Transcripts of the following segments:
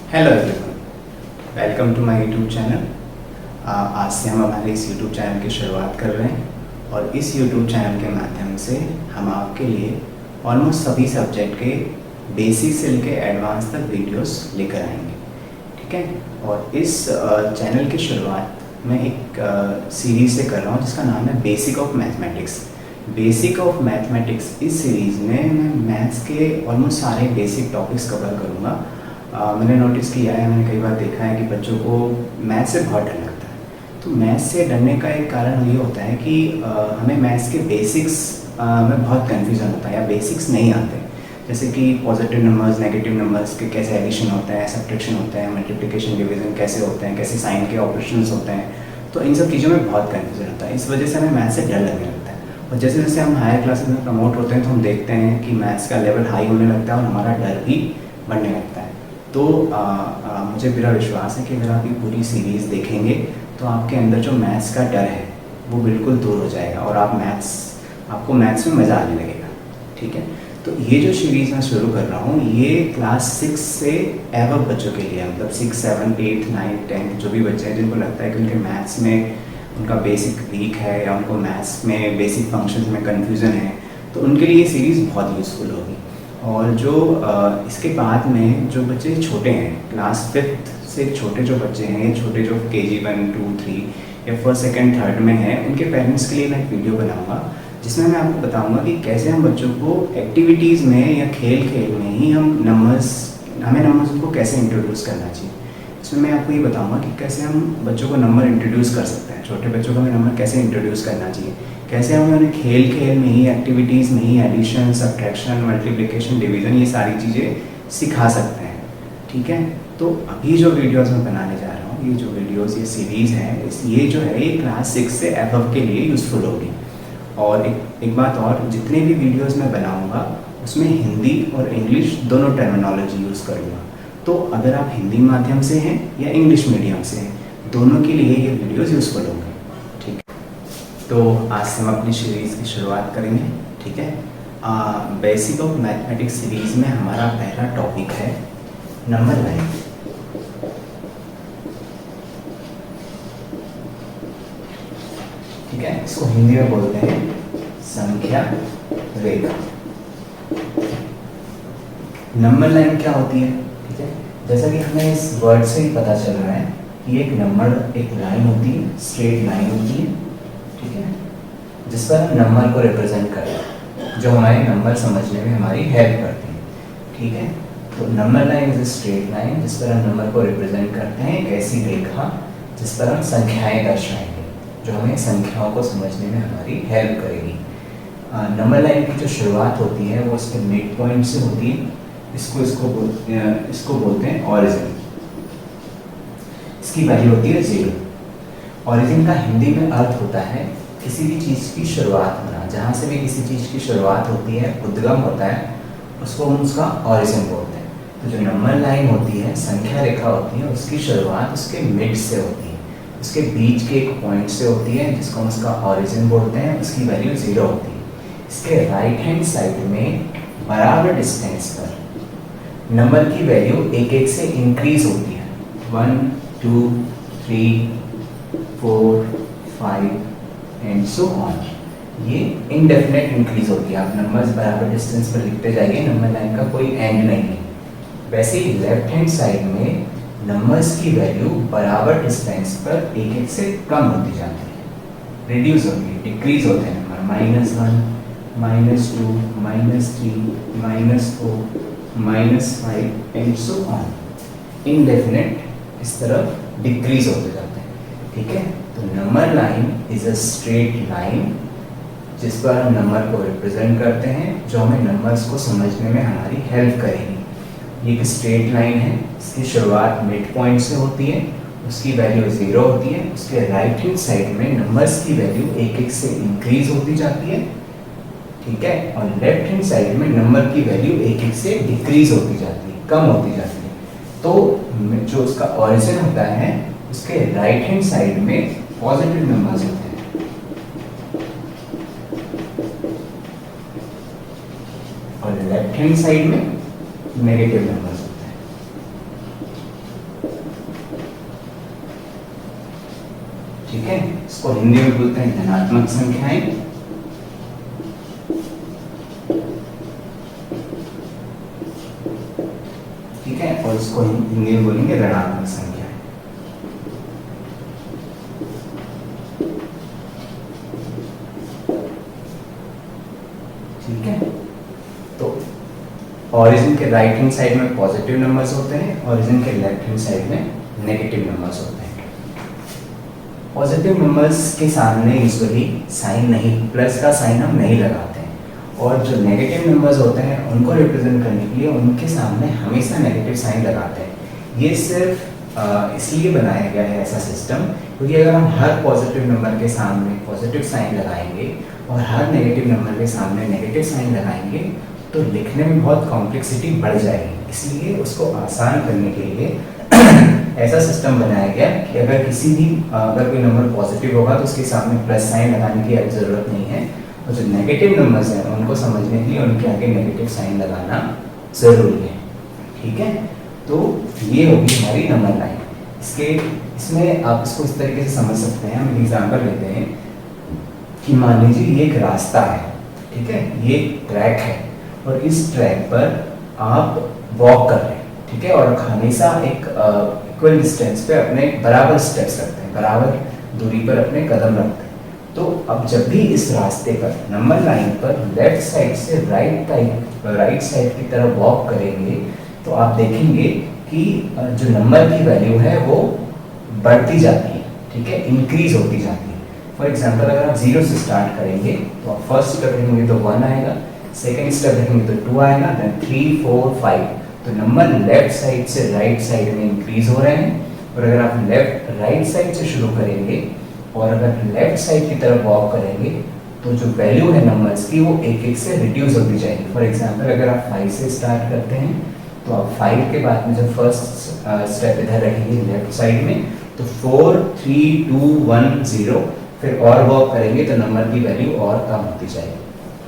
Hello everyone, welcome to my YouTube channel. आज से हम हमारे इस यूट्यूब चैनल की शुरुआत कर रहे हैं और इस यूट्यूब चैनल के माध्यम से हम आपके लिए ऑलमोस्ट सभी सब्जेक्ट के बेसिक से लेकर एडवांस तक वीडियोस लेकर आएंगे। ठीक है। और इस चैनल की शुरुआत मैं एक सीरीज़ से कर रहा हूँ जिसका नाम है basic of mathematics. Basic of mathematics इस सीरीज़ में मैं मैथ्स के ऑलमोस्ट सारे बेसिक टॉपिक्स कवर करूँगा। मैंने नोटिस किया है, मैंने कई बार देखा है कि बच्चों को मैथ्स से बहुत डर लगता है। तो मैथ्स से डरने का एक कारण ये होता है कि हमें मैथ्स के बेसिक्स में बहुत कन्फ्यूज़न होता है या बेसिक्स नहीं आते। जैसे कि पॉजिटिव नंबर्स, नेगेटिव नंबर्स के कैसे एडिशन होता है, सब्ट्रैक्शन होता है, मल्टीप्लिकेशन, डिवीजन कैसे होते हैं, कैसे साइन के ऑपरेशंस होते हैं। तो इन सब चीज़ों में बहुत कन्फ्यूज़न होता है। इस वजह से हमें मैथ्स से डर लगने लगता है। और जैसे जैसे हम हायर क्लासेस में प्रमोट होते हैं तो हम देखते हैं कि मैथ्स का लेवल हाई होने लगता है और हमारा डर भी बढ़ने लगता है। तो मुझे मेरा विश्वास है कि अगर आप ये पूरी सीरीज़ देखेंगे तो आपके अंदर जो मैथ्स का डर है वो बिल्कुल दूर हो जाएगा और आपको मैथ्स में मज़ा आने लगेगा। ठीक है। तो ये जो सीरीज़ मैं शुरू कर रहा हूँ ये क्लास 6 से एवब बच्चों के लिए, मतलब 6, 7, 8, 9, 10 जो भी बच्चे हैं जिनको लगता है कि उनके मैथ्स में उनका बेसिक वीक है या उनको मैथ्स में बेसिक फंक्शंस में कन्फ्यूज़न है, तो उनके लिए ये सीरीज़ बहुत यूज़फुल होगी। और जो इसके बाद में जो बच्चे छोटे हैं, क्लास 5th से छोटे जो बच्चे हैं, छोटे जो KG 1, 2, 3 या 1st, 2nd, 3rd में हैं, उनके पेरेंट्स के लिए मैं एक वीडियो बनाऊंगा जिसमें मैं आपको बताऊंगा कि कैसे हम बच्चों को एक्टिविटीज़ में या खेल में ही हमें नंबर्स को कैसे इंट्रोड्यूस करना चाहिए। इसमें मैं आपको ये बताऊंगा कि कैसे हम बच्चों को नंबर इंट्रोड्यूस कर सकते हैं, छोटे बच्चों को हमें नंबर कैसे इंट्रोड्यूस करना चाहिए, कैसे हमें उन्हें खेल में ही, एक्टिविटीज़ में ही एडिशन, सब्ट्रैक्शन, मल्टीप्लिकेशन, डिवीज़न ये सारी चीज़ें सिखा सकते हैं। ठीक है। तो अभी जो वीडियोस मैं बनाने जा रहा हूँ, ये जो वीडियोस, ये सीरीज़ है, ये जो है ये क्लास 6 से एबव के लिए यूज़फुल होगी। और एक बात और, जितने भी वीडियोस मैं बनाऊँगा उसमें हिंदी और इंग्लिश दोनों टर्मिनोलॉजी यूज़ करूँगा। तो अगर आप हिंदी माध्यम से हैं या इंग्लिश मीडियम से हैं, दोनों के लिए ये वीडियोस यूज़फुल होंगे। ठीक है। तो आज से हम अपनी सीरीज़ की शुरुआत करेंगे। ठीक है। बेसिक ऑफ मैथमेटिक्स सीरीज़ में हमारा पहला टॉपिक है नंबर लाइन। ठीक है। इसको हिंदी में बोलते हैं संख्या रेखा। नंबर लाइन क्या होती है? ठीक है। जैसा कि हमें इस वर्ड से ही पता चल रहा है कि एक लाइन होती है, स्ट्रेट लाइन होती है। ठीक है। जिस पर हम नंबर को रिप्रेजेंट करते हैं, जो हमारे नंबर समझने में हमारी हेल्प करती है। ठीक है। तो number line is a straight line जिस पर हम नंबर को रिप्रेजेंट करते हैं, एक ऐसी रेखा जिस पर हम संख्याएं दर्शाएंगे, जो हमें संख्याओं को समझने में हमारी हेल्प करेगी। नंबर लाइन की जो शुरुआत होती है वो उसके मिड पॉइंट से होती है। इसको बोलते हैं ऑरिजिन। इसकी वैल्यू होती है 0। ऑरिजिन का हिंदी में अर्थ होता है किसी भी चीज़ की शुरुआत होना। जहाँ से भी किसी चीज़ की शुरुआत होती है, उद्गम होता है, उसको हम उसका ऑरिजिन बोलते हैं। तो जो नंबर लाइन होती है, संख्या रेखा होती है, उसकी शुरुआत उसके मिड से होती है, उसके बीच के एक पॉइंट से होती है जिसको हम उसका ऑरिजिन बोलते हैं। उसकी वैल्यू 0 होती है। इसके राइट हैंड साइड में बराबर डिस्टेंस पर नंबर की वैल्यू एक से इंक्रीज होती है। 1, 2, 3, 4, 5 एंड सो ऑन। ये इनडेफिनेट इंक्रीज होती है। आप नंबर्स बराबर डिस्टेंस पर लिखते जाइए, नंबर लाइन का कोई एंड नहीं है। वैसे ही लेफ्ट हैंड साइड में नंबर्स की वैल्यू बराबर डिस्टेंस पर एक से कम होती जाती है, रिड्यूस होती है, डिक्रीज होते हैं number. -1, -2, -3, -4, -5 and so on. Indefinite इस तरफ डिक्रीज होते जाते हैं। ठीक है। तो number line is a straight line जिस पर हम नंबर को रिप्रेजेंट करते हैं, जो हमें नंबर्स को समझने में हमारी हेल्प करेगी। ये एक स्ट्रेट लाइन है। इसकी शुरुआत मिड पॉइंट से होती है, उसकी वैल्यू 0 होती है। उसके राइट हैंड साइड में नंबर्स की वैल्यू एक से इंक्रीज होती जाती है। ठीक है। और लेफ्ट हैंड साइड में नंबर की वैल्यू एक से डिक्रीज होती जाती है, कम होती जाती है। तो जो उसका ऑरिजिन होता है, उसके राइट हैंड साइड में पॉजिटिव नंबर्स होते हैं और लेफ्ट हैंड साइड में नेगेटिव नंबर्स होते हैं। ठीक है, इसको हिंदी में बोलते हैं धनात्मक संख्याएं, ठीक है, और इसको हिंदी में बोलेंगे ऋणात्मक संख्याएं। ठीक है, तो ओरिजिन के राइट हैंड साइड में पॉजिटिव नंबर्स होते हैं, ओरिजिन के लेफ्ट हैंड साइड में नेगेटिव नंबर्स होते हैं। पॉजिटिव नंबर्स के सामने यूजुअली साइन नहीं, प्लस का साइन हम नहीं लगाते हैं, और जो नेगेटिव नंबर्स होते हैं उनको रिप्रेजेंट करने के लिए उनके सामने हमेशा नेगेटिव साइन लगाते हैं। ये सिर्फ इसलिए बनाया गया है ऐसा सिस्टम, क्योंकि अगर हम हर पॉजिटिव नंबर के सामने पॉजिटिव साइन लगाएंगे और हर नेगेटिव नंबर के सामने नेगेटिव साइन लगाएंगे तो लिखने में बहुत कॉम्प्लेक्सिटी बढ़ जाएगी। इसलिए उसको आसान करने के लिए ऐसा सिस्टम बनाया गया कि अगर कोई नंबर पॉजिटिव होगा तो उसके सामने प्लस साइन लगाने की ज़रूरत नहीं है, और जो नेगेटिव नंबर्स हैं उनको समझने के लिए उनके आगे नेगेटिव साइन लगाना ज़रूरी है। ठीक है, तो ये होगी हमारी नंबर लाइन। इसमें आप इसको इस तरीके से समझ सकते हैं। हम एग्जाम्पल लेते हैं कि मान लीजिए ये एक रास्ता है, ठीक है, ये ट्रैक है, और इस ट्रैक पर आप वॉक कर रहे हैं, ठीक है, और हमेशा एक इक्वल डिस्टेंस पे अपने बराबर स्टेप्स रखते हैं, बराबर दूरी पर अपने कदम रखते हैं। तो अब जब भी इस रास्ते पर नंबर लाइन पर लेफ्ट साइड से राइट साइड की तरफ वॉक करेंगे तो आप देखेंगे कि जो नंबर की वैल्यू है वो बढ़ती जाती है, ठीक है, इंक्रीज होती जाती है। फॉर एग्जाम्पल अगर आप 0 से स्टार्ट करेंगे तो आप फर्स्ट स्टेप रखेंगे तो 1 आएगा, सेकेंड स्टेप रखेंगे तो 2 आएगा, देन 3, 4, 5। तो नंबर लेफ्ट साइड से राइट साइड में इंक्रीज हो रहे हैं। और अगर आप राइट साइड से शुरू करेंगे और अगर लेफ्ट साइड की तरफ वॉक करेंगे तो जो वैल्यू है नंबर्स की वो एक एक से रिड्यूस होती जाएगी। फॉर एग्जाम्पल अगर आप 5 से स्टार्ट करते हैं तो आप 5 के बाद में जब फर्स्ट स्टेप इधर रखेंगे लेफ्ट साइड में तो 4, 3, 2, 1, 0, फिर और वॉक करेंगे तो नंबर की वैल्यू और कम होती जाएगी।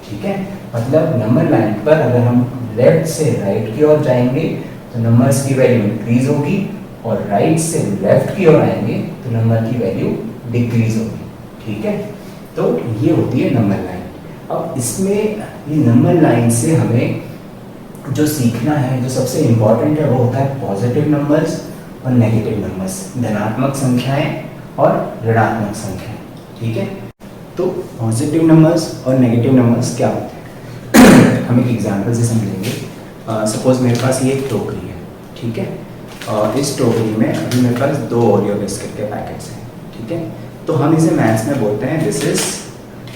ठीक है, मतलब नंबर लाइन पर अगर हम लेफ्ट से राइट की ओर जाएंगे तो नंबर्स की वैल्यू इंक्रीज होगी, और राइट से लेफ्ट की ओर आएंगे तो नंबर की वैल्यू डिक्रीज होगी। ठीक है, तो ये होती है नंबर लाइन। अब इसमें ये नंबर लाइन से हमें जो सीखना है, जो सबसे इम्पोर्टेंट है, वो होता है पॉजिटिव नंबर्स और नेगेटिव नंबर्स, धनात्मक संख्याएं और ऋणात्मक संख्याएं। ठीक है, तो पॉजिटिव नंबर्स और नेगेटिव नंबर्स क्या होते हैं हम एक एग्जाम्पल से समझेंगे। सपोज मेरे पास ये एक टोकरी है, ठीक है, और इस टोकरी में अभी मेरे पास 2 ओरियो बिस्किट के पैकेट्स हैं। ठीक है, तो हम इसे मैथ्स में बोलते हैं दिस इज,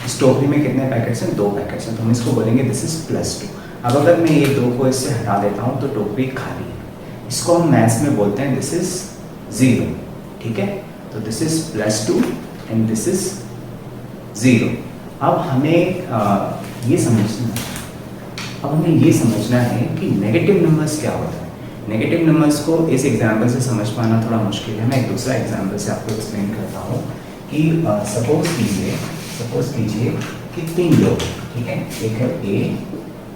इस टोकरी में कितने पैकेट्स हैं? 2 पैकेट्स हैं, तो हम इसको बोलेंगे दिस इज +2। अब अगर मैं ये 2 को इससे हटा देता हूँ तो टोकरी खाली है। इसको हम मैथ्स में बोलते हैं दिस इज 0। ठीक है, तो this is +2 and this is 0। अब हमें ये समझना है कि नेगेटिव नंबर्स क्या होता है। नेगेटिव नंबर्स को इस एग्जाम्पल से समझ पाना थोड़ा मुश्किल है। मैं एक दूसरा एग्जाम्पल से आपको एक्सप्लेन करता हूँ कि सपोज कीजिए कि 3 लोग, ठीक है, एक है ए,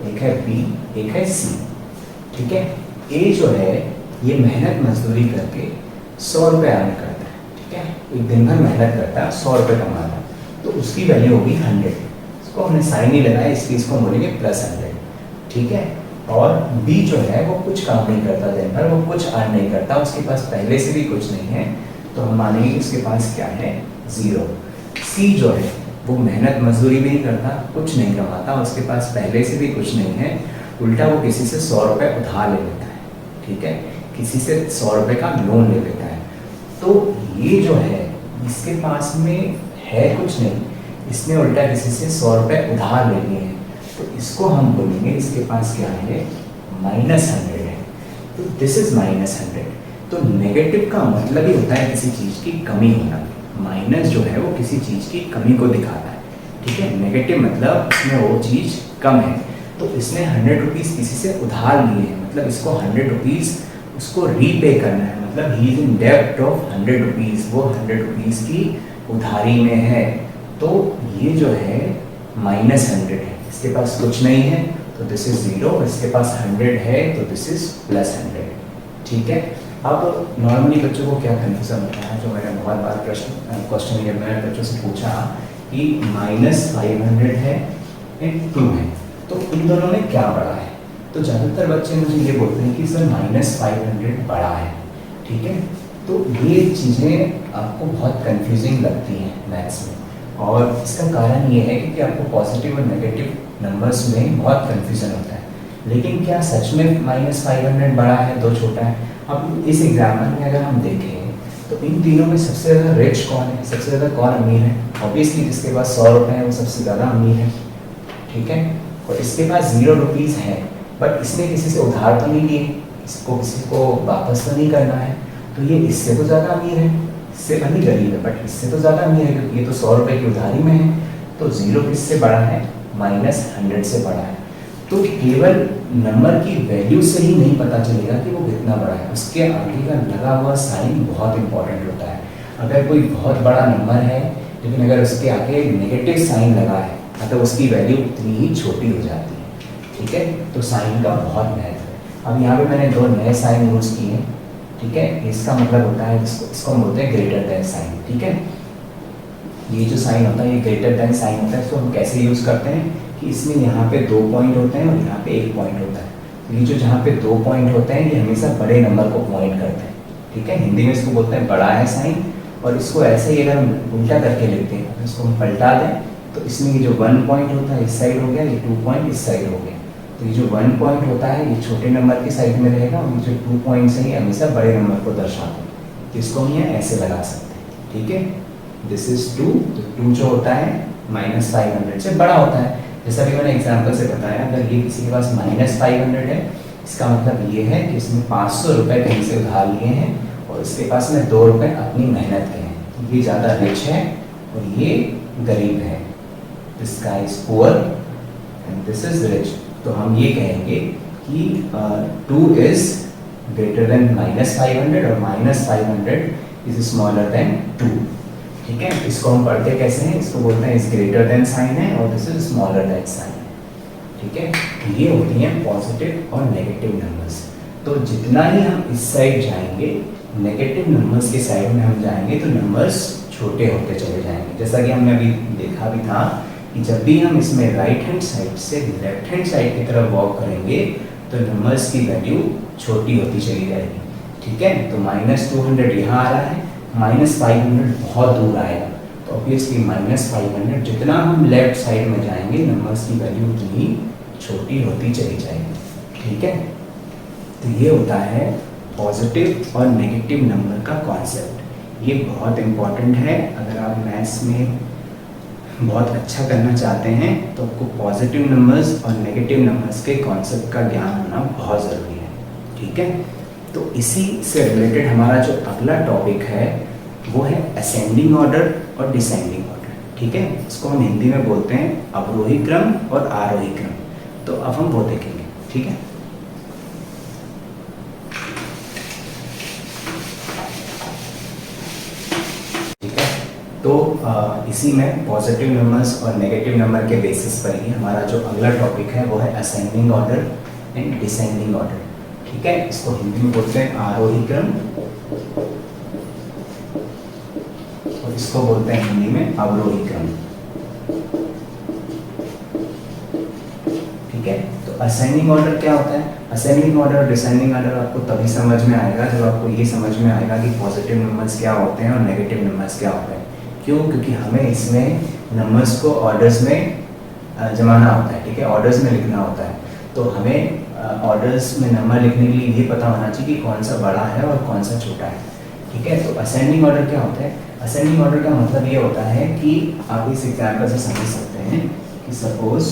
एक है बी, एक है सी। ठीक है, ए जो है ये मेहनत मजदूरी करके 100 रुपये अर्न करता है। ठीक है, एक दिन भर मेहनत करता है, 100 रुपये कमाता है, तो उसकी वैल्यू होगी 100। इसको हमने साइन ही लगाया, इसलिए इसको बोलेंगे +100। ठीक है, और बी जो है वो कुछ काम नहीं करता दिन भर, वो कुछ अर्न नहीं करता, उसके पास पहले से भी कुछ नहीं है, तो हम मानेंगे उसके पास क्या है? 0। सी जो है वो मेहनत मजदूरी भी नहीं करता, कुछ नहीं कमाता, उसके पास पहले से भी कुछ नहीं है, उल्टा वो किसी से 100 रुपये उधार ले लेता है। ठीक है, किसी से 100 रुपये का लोन ले लेता है। तो ये जो है इसके पास में है कुछ नहीं, इसने उल्टा किसी से 100 रुपये उधार ले लिए हैं, तो इसको हम बोलेंगे इसके पास क्या है? -100 है। तो दिस इज -100। तो नेगेटिव का मतलब ही होता है किसी चीज़ की कमी होना। माइनस जो है वो किसी चीज़ की कमी को दिखाता है। ठीक है, नेगेटिव मतलब इसमें वो चीज़ कम है। तो इसने 100 रुपीज़ किसी से उधार लिए हैं, मतलब इसको 100 रुपीज़ उसको रीपे करना है, मतलब ही इज इन डेब्ट ऑफ 100 रुपीज़, वो 100 रुपीज़ की उधारी में है। तो ये जो है -100 है, इसके पास कुछ नहीं है तो दिस इज 0, इसके पास 100 है तो दिस इज +100। ठीक है, अब नॉर्मली बच्चों को क्या कन्फ्यूजन होता है, जो मैंने बहुत बार क्वेश्चन जब मैंने बच्चों से पूछा कि -500 है एंड 2 है, तो इन दोनों में क्या बड़ा है, तो ज़्यादातर बच्चे मुझे ये बोलते हैं कि सर -500 बड़ा है। ठीक है, तो ये चीज़ें आपको बहुत कंफ्यूजिंग लगती हैं मैथ्स में, और इसका कारण ये है कि आपको पॉजिटिव और नेगेटिव नंबर्स में बहुत कंफ्यूजन होता है। लेकिन क्या सच में -500 बड़ा है, 2 छोटा है? अब इस एग्जाम्पल में अगर हम देखें तो इन तीनों में सबसे ज़्यादा रिच कौन है, सबसे ज़्यादा कौन अमीर है? ऑब्वियसली जिसके पास 100 रुपये है वो सबसे ज़्यादा अमीर है। ठीक है, और इसके पास 0 रुपीज़ है, बट इसने किसी से उधार तो नहीं लिए, इसको किसी को वापस तो नहीं करना है, तो ये इससे तो ज़्यादा अमीर है। इससे भले गरीब है बट इससे तो ज़्यादा अमीर है, क्योंकि ये तो 100 रुपये की उधारी में है। तो 0 किससे बड़ा है? -100 से बड़ा है। तो केवल नंबर की वैल्यू से ही नहीं पता चलेगा कि वो कितना बड़ा है, उसके आगे का लगा हुआ साइन बहुत इंपॉर्टेंट होता है। अगर कोई बहुत बड़ा नंबर है लेकिन अगर उसके आगे नेगेटिव साइन लगा है, मतलब उसकी वैल्यू उतनी ही छोटी हो जाती है। ठीक है, तो साइन का बहुत महत्व है। अब यहाँ पे मैंने 2 नए साइन यूज़ किए हैं। ठीक है, इसका मतलब होता है इसको हम बोलते हैं ग्रेटर देन साइन। ठीक है, ये जो साइन होता है ये ग्रेटर देन साइन होता है। इसको हम कैसे यूज़ करते हैं कि इसमें यहाँ पे 2 पॉइंट होते हैं और यहाँ पे 1 पॉइंट होता है। तो ये जो जहाँ पे 2 पॉइंट होते हैं ये हमेशा बड़े नंबर को पॉइंट करते हैं। ठीक है, हिंदी में इसको बोलते हैं बड़ा है साइन। और इसको ऐसे ही अगर हम उल्टा करके लिखते हैं, तो इसको हम पलटा दें तो इसमें ये जो 1 पॉइंट होता है इस साइड हो गया, ये 2 पॉइंट इस साइड हो गया। तो ये जो 1 पॉइंट होता है ये छोटे नंबर की साइड में रहेगा, और ये जो 2 पॉइंट्स हैं ये हमेशा बड़े नंबर को दर्शाते हैं। तो इसको हम यहाँ ऐसे लगा सकते हैं। ठीक है, दिस इज 2, तो 2 जो होता है -500 से बड़ा होता है। जैसा कि मैंने एग्जाम्पल से बताया, अगर ये किसी के पास -500 है, इसका मतलब ये है कि इसने 500 रुपये कहीं से उधार लिए हैं और इसके पास में 2 रुपये अपनी मेहनत के हैं। तो ये ज़्यादा रिच है और ये गरीब है। This guy is poor and this is rich. तो हम ये कहेंगे कि 2 इज ग्रेटर देन -500 और -500 इज स्मॉलर देन 2। ठीक है, इसको हम पढ़ते कैसे हैं, इसको बोलते हैं इस ग्रेटर देन साइन है और this is smaller than sine है। ठीक है, ये होती हैं पॉजिटिव और नेगेटिव नंबर्स। तो जितना ही हम इस साइड जाएंगे, नेगेटिव नंबर्स के साइड में हम जाएंगे तो नंबर्स छोटे होते चले जाएंगे। जैसा कि हमने अभी देखा भी था कि जब भी हम इसमें राइट हैंड साइड से लेफ्ट हैंड साइड की तरफ वॉक करेंगे तो नंबर्स की वैल्यू छोटी होती चली जाएगी। ठीक है, तो -200 यहाँ आ रहा है, -500 बहुत दूर आएगा, तो ऑब्वियसली -500 जितना हम लेफ्ट साइड में जाएंगे नंबर्स की वैल्यू उतनी छोटी होती चली जाएगी। ठीक है, तो ये होता है पॉजिटिव और नेगेटिव नंबर का कॉन्सेप्ट। ये बहुत इम्पॉर्टेंट है। अगर आप मैथ्स में बहुत अच्छा करना चाहते हैं तो आपको पॉजिटिव नंबर्स और नेगेटिव नंबर्स के कॉन्सेप्ट का ज्ञान होना बहुत ज़रूरी है। ठीक है, तो इसी से रिलेटेड हमारा जो अगला टॉपिक है वो है असेंडिंग ऑर्डर और डिसेंडिंग ऑर्डर। ठीक है, इसको हम हिंदी में बोलते हैं अवरोही क्रम और आरोही क्रम। तो अब हम वो देखेंगे। ठीक है, तो इसी में पॉजिटिव नंबर्स और नेगेटिव नंबर के बेसिस पर ही हमारा जो अगला टॉपिक है वो है ascending order and descending order. ठीक है, इसको हिंदी में बोलते हैं आरोही क्रम और इसको बोलते हैं हिंदी में अवरोही क्रम। ठीक है, तो असेंडिंग ऑर्डर क्या होता है? असेंडिंग ऑर्डर और डिसेंडिंग ऑर्डर आपको तभी समझ में आएगा जब आपको ये समझ में आएगा कि पॉजिटिव नंबर्स क्या होते हैं और नेगेटिव नंबर्स क्या होते हैं। क्यों? क्योंकि हमें इसमें नंबर्स को ऑर्डर्स में जमाना होता है। ठीक है, ऑर्डर्स में लिखना होता है। तो हमें ऑर्डर्स में नंबर लिखने के लिए ये पता होना चाहिए कि कौन सा बड़ा है और कौन सा छोटा है। ठीक है, तो असेंडिंग ऑर्डर क्या होता है? असेंडिंग ऑर्डर का मतलब ये होता है कि आप इस एग्जाम्पल से समझ सकते हैं कि सपोज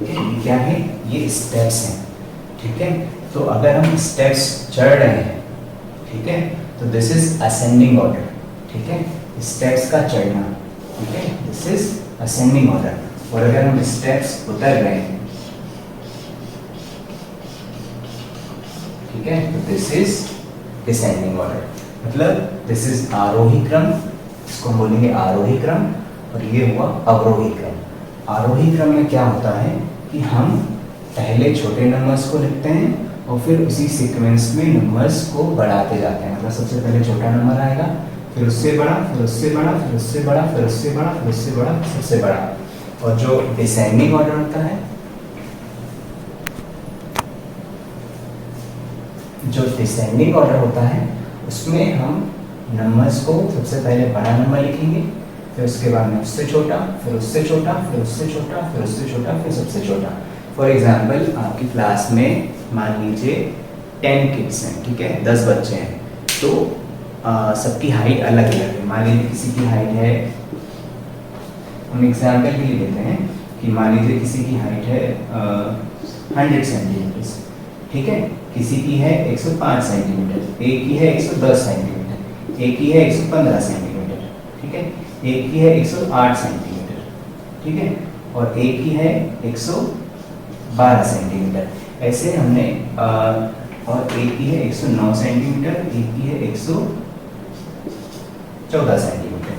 ये क्या है, ये स्टेप्स हैं। ठीक है, तो अगर हम स्टेप्स चढ़ रहे हैं, ठीक है, तो दिस इज असेंडिंग ऑर्डर। ठीक है, स्टेप्स का चढ़ना। ठीक है, दिस इज असेंडिंग ऑर्डर। और अगर हम स्टेप्स उतर रहे हैं, ठीक है, तो दिस इज डिसेंडिंग ऑर्डर। मतलब दिस इज आरोही क्रम, इसको हम बोलेंगे आरोही क्रम, और ये हुआ अवरोही क्रम। आरोही क्रम में क्या होता है कि हम पहले छोटे नंबर्स को लिखते हैं और फिर उसी सीक्वेंस में नंबर्स को बढ़ाते जाते हैं। मतलब सबसे पहले छोटा नंबर आएगा, फिर उससे बड़ा, फिर उससे बड़ा, फिर उससे बड़ा, फिर उससे बड़ा, फिर उससे बड़ा, सबसे बड़ा। और जो डिसेंडिंग ऑर्डर होता है, जो डिसेंडिंग ऑर्डर होता है उसमें हम नंबर्स को सबसे पहले बड़ा नंबर लिखेंगे, फिर उसके बाद में उससे छोटा, फिर उससे छोटा, फिर उससे छोटा, फिर उससे छोटा, फिर सबसे छोटा। फॉर एग्जाम्पल आपकी क्लास में मान लीजिए 10 किड्स हैं, ठीक है, 10 बच्चे हैं, तो सबकी हाइट अलग अलग है। मान लीजिए किसी की हाइट है, हम एग्जाम्पल के लिए लेते हैं कि मान लीजिए किसी की हाइट है 100 सेंटीमीटर, ठीक है, किसी की है 105 सेंटीमीटर, एक की है 110 सेंटीमीटर, एक की है 115 सेंटीमीटर, ठीक है, एक की है 108 सेंटीमीटर, ठीक है, और एक की है 112 सेंटीमीटर। ऐसे हमने और एक की है 109 सेंटीमीटर, एक की है 114 सेंटीमीटर,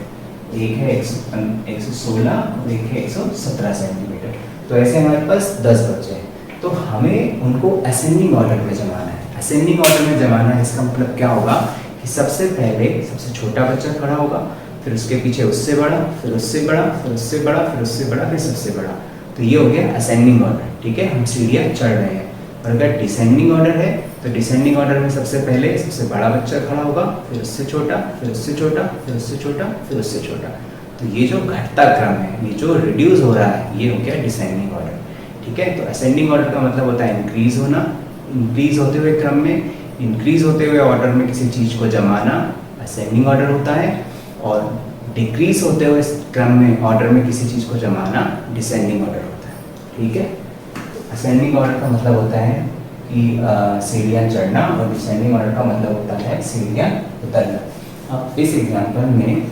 एक है 116 और एक है 117 सेंटीमीटर। तो ऐसे हमारे पास 10 बच्चे हैं, तो हमें उनको असेंडिंग ऑर्डर में जमाना है। असेंडिंग ऑर्डर में जमाना है, इसका मतलब क्या होगा कि सबसे पहले सबसे छोटा बच्चा खड़ा होगा, फिर उसके पीछे उससे बड़ा, फिर उससे बड़ा, फिर उससे बड़ा, फिर उससे बड़ा, फिर सबसे बड़ा। तो ये हो गया असेंडिंग ऑर्डर, ठीक है, हम सीढ़ियाँ चढ़ रहे हैं। और अगर डिसेंडिंग ऑर्डर है तो डिसेंडिंग ऑर्डर में सबसे पहले सबसे बड़ा बच्चा खड़ा होगा, फिर उससे छोटा, फिर उससे छोटा, फिर उससे छोटा, फिर उससे छोटा। तो ये जो घटता क्रम है, ये जो रिड्यूस हो रहा है, ये हो गया डिसेंडिंग ऑर्डर, ठीक है। तो असेंडिंग ऑर्डर का मतलब होता है इंक्रीज होना, इंक्रीज होते हुए क्रम में, इंक्रीज होते हुए ऑर्डर में किसी चीज़ को जमाना असेंडिंग ऑर्डर होता है, और डिक्रीज होते हुए क्रम में ऑर्डर में किसी चीज़ को जमाना डिसेंडिंग ऑर्डर होता है, ठीक है। असेंडिंग ऑर्डर का मतलब होता है कि सीढ़ियाँ चढ़ना, और डिसेंडिंग ऑर्डर का मतलब होता है सीढ़ियाँ उतरना। अब इस एग्जाम्पल में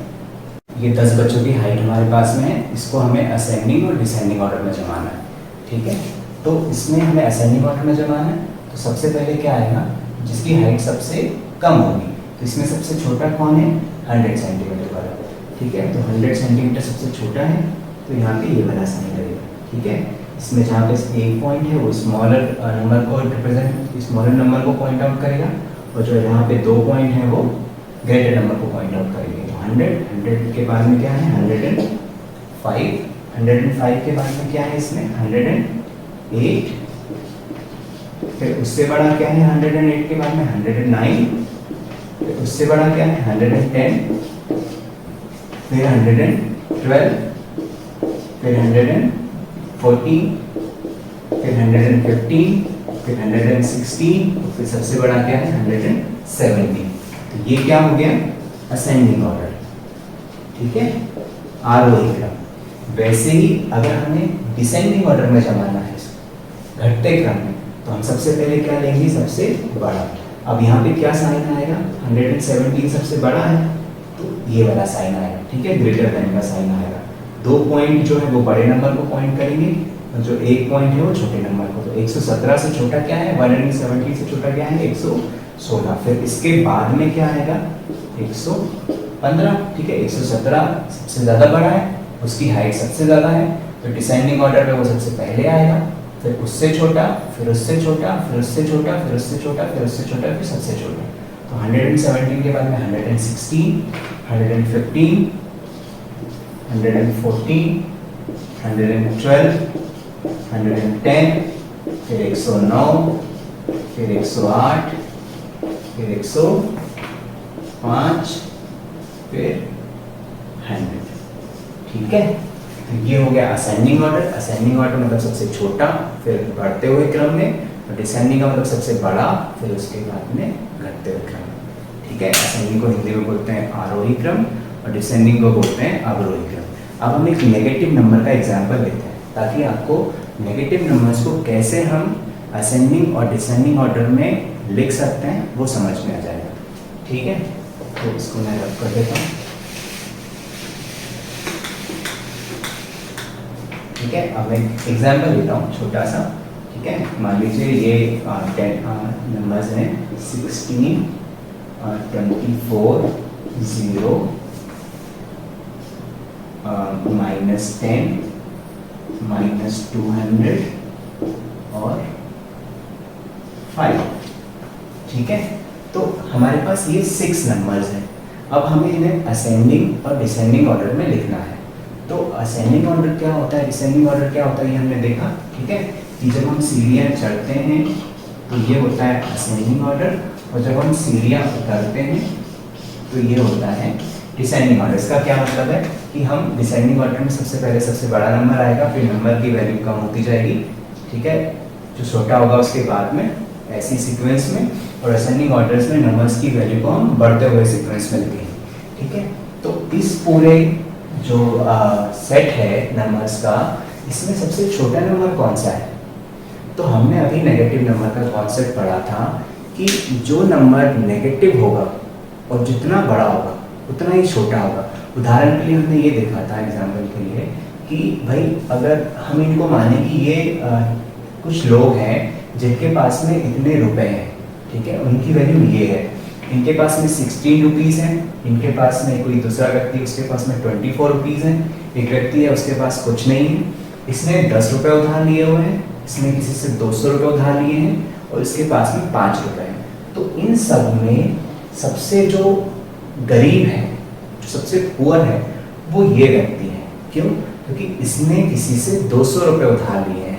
ये 10 बच्चों की हाइट हमारे पास में है, इसको हमें असेंडिंग और डिसेंडिंग ऑर्डर में जमाना है, ठीक है। तो इसमें हमें असेंडिंग ऑर्डर में जमाना है, तो सबसे पहले क्या आएगा, जिसकी हाइट सबसे कम होगी, तो इसमें सबसे छोटा कौन है, 100 सेंटीमीटर वाला, ठीक है। तो 100 सेंटीमीटर सबसे छोटा है, तो यहाँ पे ये वाला साइन लगेगा, ठीक है। इसमें जहाँ पे एक पॉइंट है वो स्मॉलर नंबर को रिप्रेजेंट, स्मॉलर नंबर को पॉइंट आउट करेगा, और जो यहाँ पे 2 पॉइंट है वो ग्रेटर नंबर को पॉइंट आउट करेंगे। तो 100 के बाद में क्या है 105, 105 के बाद में क्या है इसमें 108, फिर उससे बड़ा क्या है 108 के बाद में 109, फिर उससे बड़ा क्या है 110, फिर 112, फिर 114, फिर 115, फिर 116, फिर सबसे बड़ा क्या है 117। तो ये क्या हो गया असेंडिंग ऑर्डर, ठीक है, आरोही क्रम। वैसे ही अगर हमें डिसेंडिंग ऑर्डर में जमाना है घटते क्रम में, तो हम सबसे पहले क्या लेंगे, सबसे बड़ा। अब यहाँ पे क्या साइन आएगा, 117 सबसे बड़ा है, तो ये वाला साइन आएगा, ठीक है, ग्रेटर देन का साइन आएगा। 2 पॉइंट जो है वो बड़े नंबर को पॉइंट करेंगे, और जो 1 पॉइंट है वो छोटे नंबर को। तो 117 से छोटा क्या है, 117 से छोटा क्या है 116। फिर इसके बाद में क्या आएगा 115, ठीक है। 117 सबसे ज़्यादा बड़ा है, उसकी हाइट सबसे ज़्यादा है, तो डिसेंडिंग ऑर्डर में वो सबसे पहले आएगा, फिर उससे छोटा, फिर उससे छोटा, फिर उससे छोटा, फिर उससे छोटा, फिर उससे छोटा, फिर सबसे छोटा। तो 117 के बाद में 116, 115, 114, 112, 110, फिर 109, फिर 108, फिर 105, फिर 100, ठीक है। तो ये हो गया असेंडिंग ऑर्डर। असेंडिंग ऑर्डर मतलब सबसे छोटा, फिर बढ़ते हुए क्रम में, और डिसेंडिंग का मतलब सबसे बड़ा, फिर उसके बाद में घटते हुए क्रम, ठीक है। असेंडिंग को हिंदी में बोलते हैं आरोही क्रम, और डिसेंडिंग को बोलते हैं अवरोही क्रम। अब हम एक नेगेटिव नंबर का एग्जाम्पल लेते हैं, ताकि आपको नेगेटिव नंबर्स को कैसे हम असेंडिंग और डिसेंडिंग ऑर्डर में लिख सकते हैं वो समझ में आ जाएगा, ठीक है। तो इसको मैं रब कर देता हूँ, ठीक है। अब मैं एग्जाम्पल लेता हूँ छोटा सा, ठीक है। मान लीजिए ये 10 नंबर्स हैं 16, 24, 0, -10, -200, और 5। ठीक है, तो हमारे पास ये 6 नंबर्स हैं। अब हमें इन्हें असेंडिंग और डिसेंडिंग ऑर्डर में लिखना है। तो असेंडिंग ऑर्डर क्या होता है, डिसेंडिंग ऑर्डर क्या होता है, ये हमने देखा। ठीक है, कि जब हम सीढ़ियाँ चढ़ते हैं तो ये होता है असेंडिंग ऑर्डर, और जब हम सीढ़ियाँ उतरते हैं तो ये होता है डिसेंडिंग ऑर्डर। इसका क्या मतलब है कि हम डिसेंडिंग ऑर्डर में सबसे पहले सबसे बड़ा नंबर आएगा, फिर नंबर की वैल्यू कम होती जाएगी। ठीक है, जो छोटा होगा उसके बाद में, ऐसी सीक्वेंस में। और असेंडिंग ऑर्डर्स में नंबर्स की वैल्यू को हम बढ़ते हुए सीक्वेंस में लिखेंगे। ठीक है, तो इस पूरे जो सेट है नंबर्स का, इसमें सबसे छोटा नंबर कौन सा है? तो हमने अभी नेगेटिव नंबर का कॉन्सेप्ट पढ़ा था कि जो नंबर नेगेटिव होगा और जितना बड़ा होगा उतना ही छोटा होगा। उदाहरण के लिए हमने ये देखा था एग्जाम्पल के लिए कि भाई अगर हम इनको माने कि ये कुछ लोग हैं जिनके पास में इतने रुपए हैं, ठीक है, उनकी वैल्यू ये है, इनके पास में 16 रुपीज़ हैं, इनके पास में कोई दूसरा व्यक्ति उसके पास में 24 रुपीज़ हैं, एक व्यक्ति है उसके पास कुछ नहीं है, इसने 10 रुपये उधार लिए हुए हैं, इसने किसी से 200 रुपये उधार लिए हैं और इसके पास में 5 रुपये हैं। तो इन सब में सबसे जो गरीब है, जो सबसे पुअर है, वो ये व्यक्ति है। क्यों? क्योंकि इसने किसी से 200 रुपये उधार लिए हैं।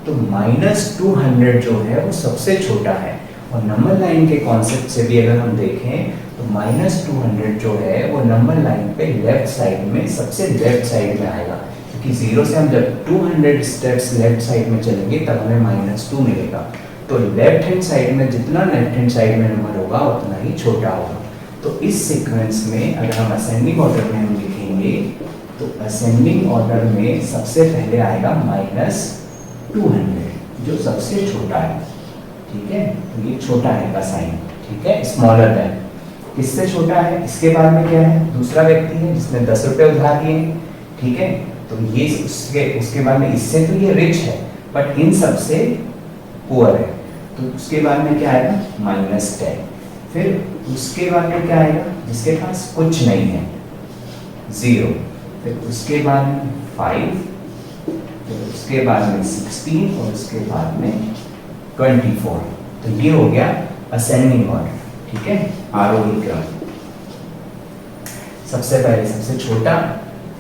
तो -200 जो है वो सबसे छोटा है। और नंबर लाइन के कॉन्सेप्ट से भी अगर हम देखें तो -200 जो है वो नंबर लाइन पे लेफ्ट साइड में, सबसे लेफ्ट साइड में आएगा, क्योंकि 0 से हम जब 200 स्टेप्स लेफ्ट साइड में चलेंगे तब हमें -2 मिलेगा। तो लेफ्ट हैंड साइड में जितना लेफ्ट हैंड साइड में नंबर होगा उतना ही छोटा होगा। तो इस सीक्वेंस में अगर हम असेंडिंग ऑर्डर में हम लिखेंगे तो असेंडिंग ऑर्डर में सबसे पहले आएगा -200 जो सबसे छोटा है। ठीक है, तो ये छोटा है का साइन। ठीक है, स्मॉलर देन। किससे छोटा है? इसके बाद में क्या है? दूसरा व्यक्ति है जिसने 10 रुपये उधार लिए। ठीक है, तो ये उसके बाद में, इससे तो ये रिच है बट इन सबसे पुअर है। तो उसके बाद में क्या आएगा? -10। फिर उसके बाद में क्या आएगा? जिसके पास कुछ नहीं है, 0। फिर उसके बाद में 5, फिर उसके बाद में 16 और उसके बाद में 24। तो ये हो गया असेंडिंग ऑर्डर। ठीक है, आरोही क्रम। सबसे पहले सबसे छोटा,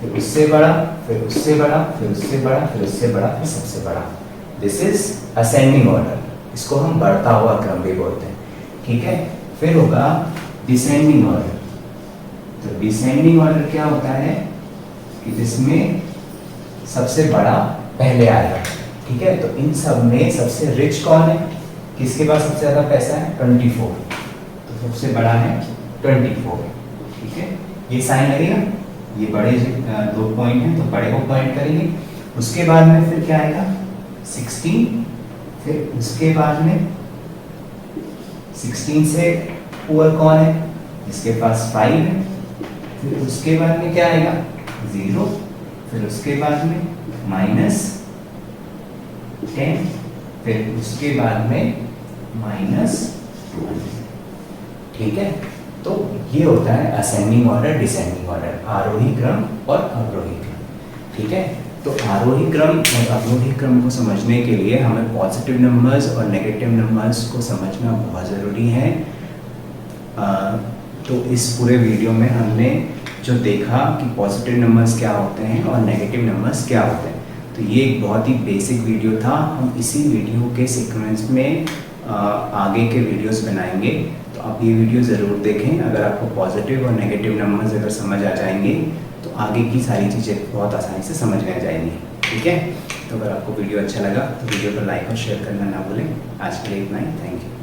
फिर उससे बड़ा, फिर उससे बड़ा, फिर उससे बड़ा, फिर उससे बड़ा, फिर सबसे बड़ा। This is ascending order. इसको हम बढ़ता हुआ क्रम भी बोलते हैं। ठीक है, फिर होगा डिसेंडिंग ऑर्डर। तो डिसेंडिंग ऑर्डर क्या होता है कि जिसमें सबसे बड़ा पहले आएगा। ठीक है, तो इन सब में सबसे रिच कौन है? किसके पास सबसे ज़्यादा पैसा है? 24। तो सबसे बड़ा है 24। ठीक है, ये साइन लगेगा, ये बड़े 2 पॉइंट हैं तो बड़े को पॉइंट करेंगे। उसके बाद में फिर क्या आएगा? 16। फिर उसके बाद में 16 से पुअर कौन है? जिसके पास 5 है। फिर उसके बाद में क्या आएगा? 0। फिर उसके बाद में -10। फिर उसके बाद में -200। ठीक है, तो ये होता है असेंडिंग ऑर्डर, डिसेंडिंग ऑर्डर, आरोही क्रम और अवरोही क्रम। ठीक है, तो आरोही क्रम और अवरोही क्रम को समझने के लिए हमें पॉजिटिव नंबर्स और नेगेटिव नंबर्स को समझना बहुत ज़रूरी है। तो इस पूरे वीडियो में हमने जो देखा कि पॉजिटिव नंबर्स क्या होते हैं और नेगेटिव नंबर्स क्या होते हैं, तो ये एक बहुत ही बेसिक वीडियो था। हम इसी वीडियो के सीक्वेंस में आगे के वीडियोस बनाएंगे, तो आप ये वीडियो ज़रूर देखें। अगर आपको पॉजिटिव और नेगेटिव नंबर्स अगर समझ आ जाएंगे तो आगे की सारी चीज़ें बहुत आसानी से समझ में आ जाएंगी। ठीक है, तो अगर आपको वीडियो अच्छा लगा तो वीडियो को लाइक और शेयर करना ना भूलें। आज के लिए इतना ही, थैंक यू।